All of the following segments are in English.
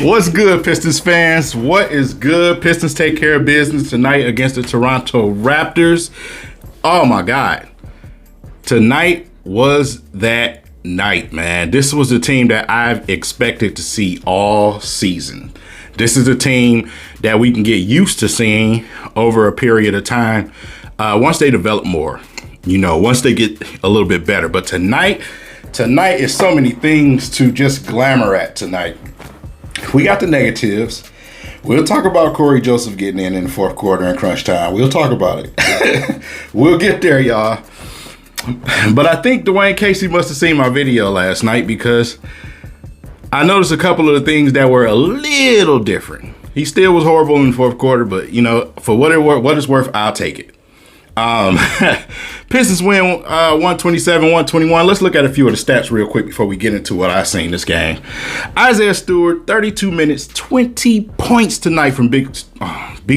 What's good, Pistons fans? What is good? Pistons take care of business tonight against the Toronto Raptors. Oh my God. Tonight was that night, man. This was the team that I've expected to see all season. This is a team that we can get used to seeing over a period of time once they develop more, once they get a little bit better. But tonight is so many things to just glamour at tonight. We got the negatives. We'll talk about Corey Joseph getting in the fourth quarter in crunch time. We'll talk about it. We'll get there, y'all. But I think Dwayne Casey must have seen my video last night because I noticed a couple of the things that were a little different. He still was horrible in the fourth quarter, but, for what it's worth, I'll take it. Pistons win 127-121. Let's look at a few of the stats real quick before we get into what I seen this game. Isaiah Stewart, 32 minutes, 20 points tonight from Beef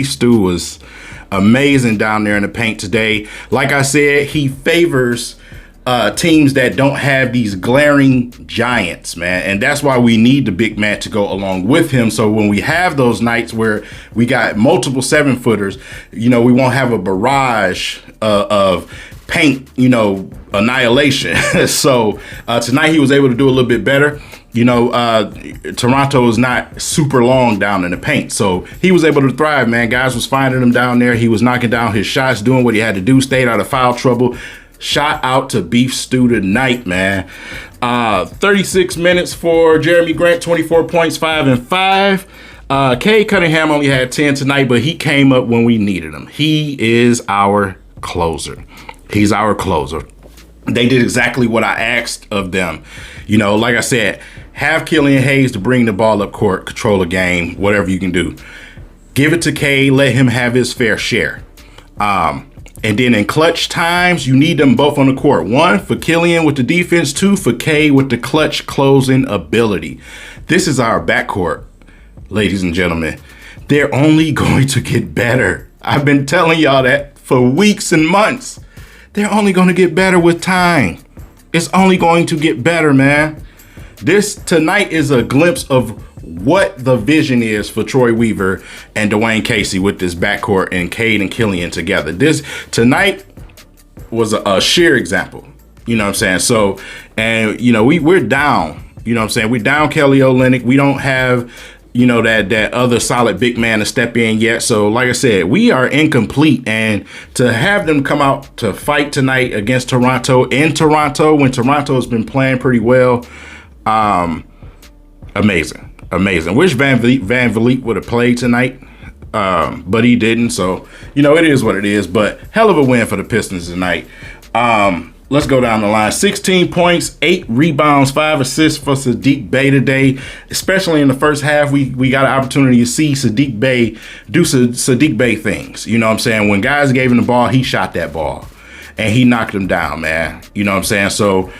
Stew was amazing down there in the paint today. Like I said, he favors teams that don't have these glaring giants, man. And that's why we need the big man to go along with him. So when we have those nights where we got multiple 7-footers, we won't have a barrage of paint, annihilation. So tonight he was able to do a little bit better. Toronto is not super long down in the paint. So he was able to thrive, man. Guys was finding him down there. He was knocking down his shots, doing what he had to do, stayed out of foul trouble. Shout out to Beef Stew tonight, man. 36 minutes for Jeremy Grant, 24 points, 5 and 5. Cade Cunningham only had 10 tonight, but he came up when we needed him. He is our closer. He's our closer. They did exactly what I asked of them. Like I said, have Killian Hayes to bring the ball up court, control the game, whatever you can do. Give it to Cade, let him have his fair share. And then in clutch times, you need them both on the court. 1, for Killian with the defense. 2, for Cade with the clutch closing ability. This is our backcourt, ladies and gentlemen. They're only going to get better. I've been telling y'all that for weeks and months. They're only going to get better with time. It's only going to get better, man. This tonight is a glimpse of what the vision is for Troy Weaver and Dwayne Casey with this backcourt and Cade and Killian together. This tonight was a sheer example. You know what I'm saying? So, and we're down. You know what I'm saying? We're down Kelly Olynyk. We don't have that other solid big man to step in yet. So, like I said, we are incomplete. And to have them come out to fight tonight against Toronto in Toronto when Toronto has been playing pretty well, amazing. Wish Van Vliet would have played tonight, but he didn't. So, it is what it is. But hell of a win for the Pistons tonight. Let's go down the line. 16 points, 8 rebounds, 5 assists for Saddiq Bey today. Especially in the first half, we got an opportunity to see Saddiq Bey do Saddiq Bey things. You know what I'm saying? When guys gave him the ball, he shot that ball. And he knocked him down, man. You know what I'm saying? So,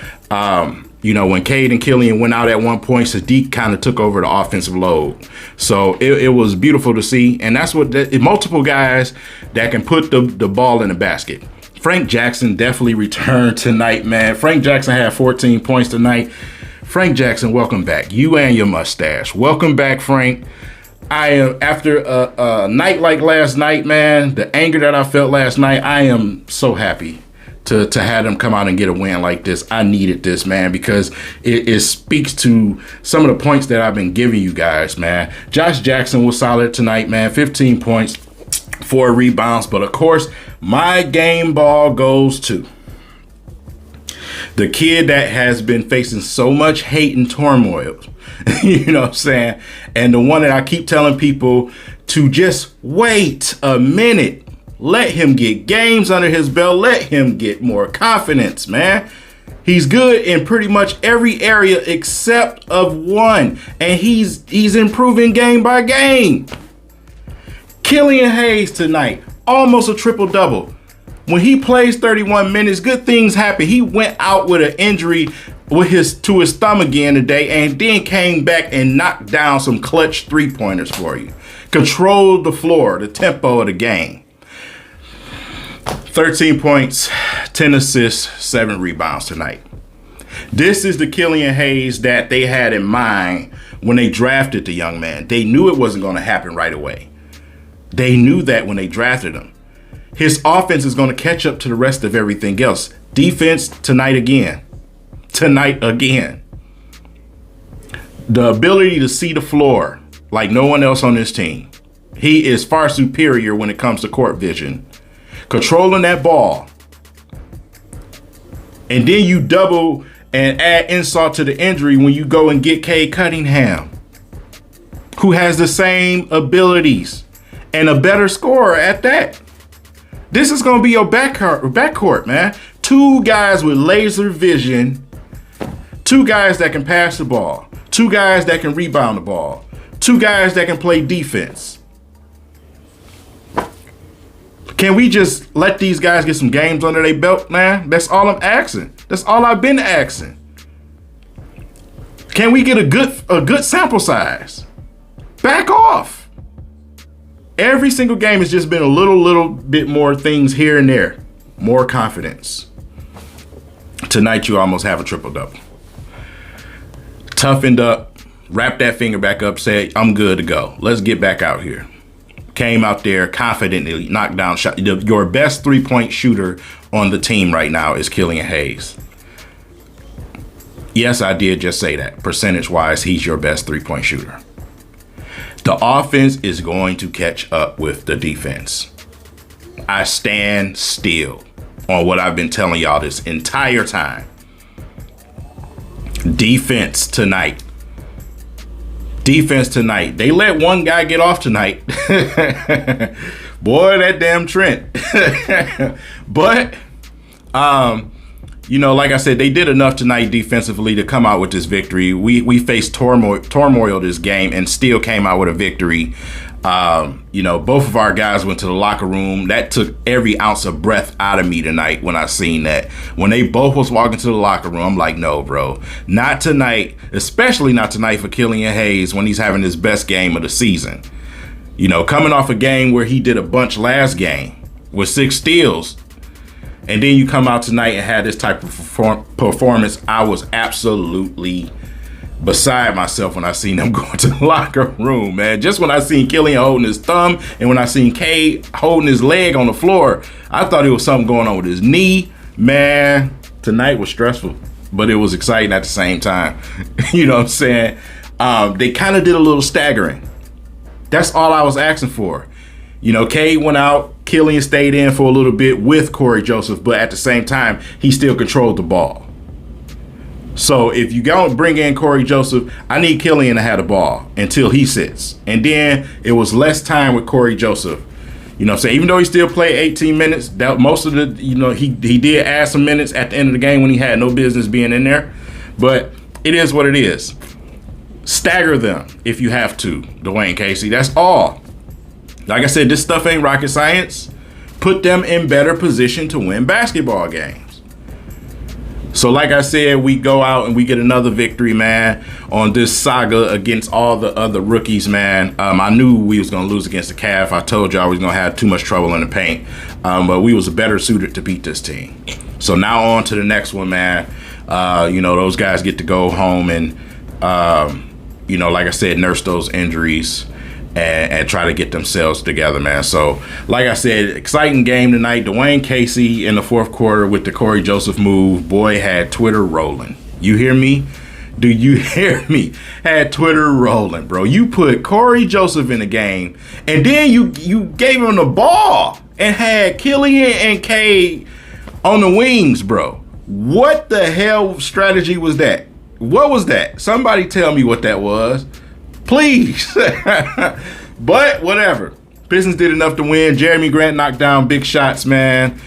when Cade and Killian went out at one point, Saddiq kind of took over the offensive load. So it was beautiful to see. And that's what multiple guys that can put the ball in the basket. Frank Jackson definitely returned tonight, man. Frank Jackson had 14 points tonight. Frank Jackson, welcome back. You and your mustache. Welcome back, Frank. I am, after a night like last night, man, the anger that I felt last night, I am so happy to have them come out and get a win like this. I needed this, man, because it speaks to some of the points that I've been giving you guys, man. Josh Jackson was solid tonight, man. 15 points, 4 rebounds. But, of course, my game ball goes to the kid that has been facing so much hate and turmoil. You know what I'm saying? And the one that I keep telling people to just wait a minute. Let him get games under his belt. Let him get more confidence, man. He's good in pretty much every area except of one. And he's improving game by game. Killian Hayes tonight, almost a triple-double. When he plays 31 minutes, good things happen. He went out with an injury to his thumb again today and then came back and knocked down some clutch three-pointers for you. Controlled the floor, the tempo of the game. 13 points, 10 assists, 7 rebounds tonight. This is the Killian Hayes that they had in mind when they drafted the young man. They knew it wasn't going to happen right away. They knew that when they drafted him. His offense is going to catch up to the rest of everything else. Defense tonight again. Tonight again. The ability to see the floor like no one else on this team. He is far superior when it comes to court vision. Controlling that ball. And then you double and add insult to the injury when you go and get Cade Cunningham, who has the same abilities and a better scorer at that. This is going to be your backcourt, man. Two guys with laser vision. Two guys that can pass the ball. Two guys that can rebound the ball. Two guys that can play defense. Can we just let these guys get some games under their belt, man? That's all I'm asking. That's all I've been asking. Can we get a good sample size? Back off. Every single game has just been a little bit more things here and there. More confidence. Tonight you almost have a triple-double. Toughened up, wrapped that finger back up, said, I'm good to go. Let's get back out here. Came out there confidently, knocked down shot. Your best three-point shooter on the team right now is Killian Hayes. Yes, I did just say that. Percentage-wise, he's your best three-point shooter. The offense is going to catch up with the defense. I stand still on what I've been telling y'all this entire time. Defense tonight. Defense tonight. They let one guy get off tonight. Boy, that damn Trent. But, like I said, they did enough tonight defensively to come out with this victory. We faced turmoil this game and still came out with a victory. Both of our guys went to the locker room. That took every ounce of breath out of me tonight when I seen that. When they both was walking to the locker room, I'm like, no, bro, not tonight, especially not tonight for Killian Hayes when he's having his best game of the season. Coming off a game where he did a bunch last game with 6 steals. And then you come out tonight and had this type of performance. I was absolutely beside myself when I seen them going to the locker room, man. Just when I seen Killian holding his thumb and when I seen Cade holding his leg on the floor, I thought it was something going on with his knee. Man, tonight was stressful, but it was exciting at the same time. You know what I'm saying? They kind of did a little staggering. That's all I was asking for. Cade went out. Killian stayed in for a little bit with Corey Joseph, but at the same time, he still controlled the ball. So if you go and bring in Corey Joseph, I need Killian to have the ball until he sits. And then it was less time with Corey Joseph. So even though he still played 18 minutes, that most of the, he did add some minutes at the end of the game when he had no business being in there. But it is what it is. Stagger them if you have to, Dwayne Casey. That's all. Like I said, this stuff ain't rocket science. Put them in better position to win basketball games. So like I said, we go out and we get another victory, man, on this saga against all the other rookies, man. I knew we was going to lose against the Cavs. I told y'all we was going to have too much trouble in the paint. But we was better suited to beat this team. So now on to the next one, man. Those guys get to go home and, like I said, nurse those injuries. And try to get themselves together, man. So, like I said, exciting game tonight. Dwayne Casey in the fourth quarter with the Corey Joseph move. Boy, had Twitter rolling. You hear me? Do you hear me? Had Twitter rolling, bro. You put Corey Joseph in the game, and then you gave him the ball and had Killian and Cade on the wings, bro. What the hell strategy was that? What was that? Somebody tell me what that was. Please. But whatever. Pistons did enough to win. Jeremy Grant knocked down big shots, man.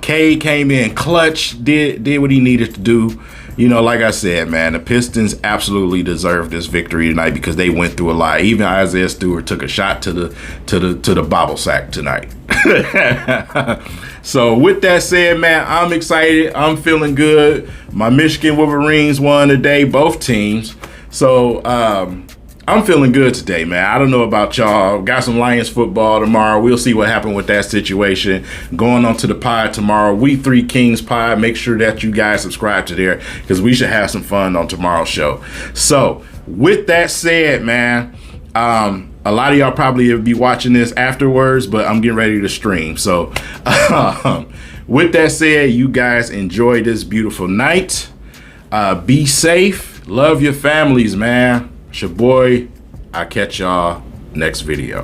Cade came in clutch, did what he needed to do. Like I said, man, the Pistons absolutely deserved this victory tonight because they went through a lot. Even Isaiah Stewart took a shot to the bobble sack tonight. So with that said, man, I'm excited. I'm feeling good. My Michigan Wolverines won today, both teams. So I'm feeling good today, man. I don't know about y'all. Got some Lions football tomorrow. We'll see what happened with that situation. Going on to the pod tomorrow. We Three Kings pod. Make sure that you guys subscribe to there because we should have some fun on tomorrow's show. So with that said, man, a lot of y'all probably will be watching this afterwards, but I'm getting ready to stream. So with that said, you guys enjoy this beautiful night. Be safe. Love your families, man. It's your boy. I'll catch y'all next video.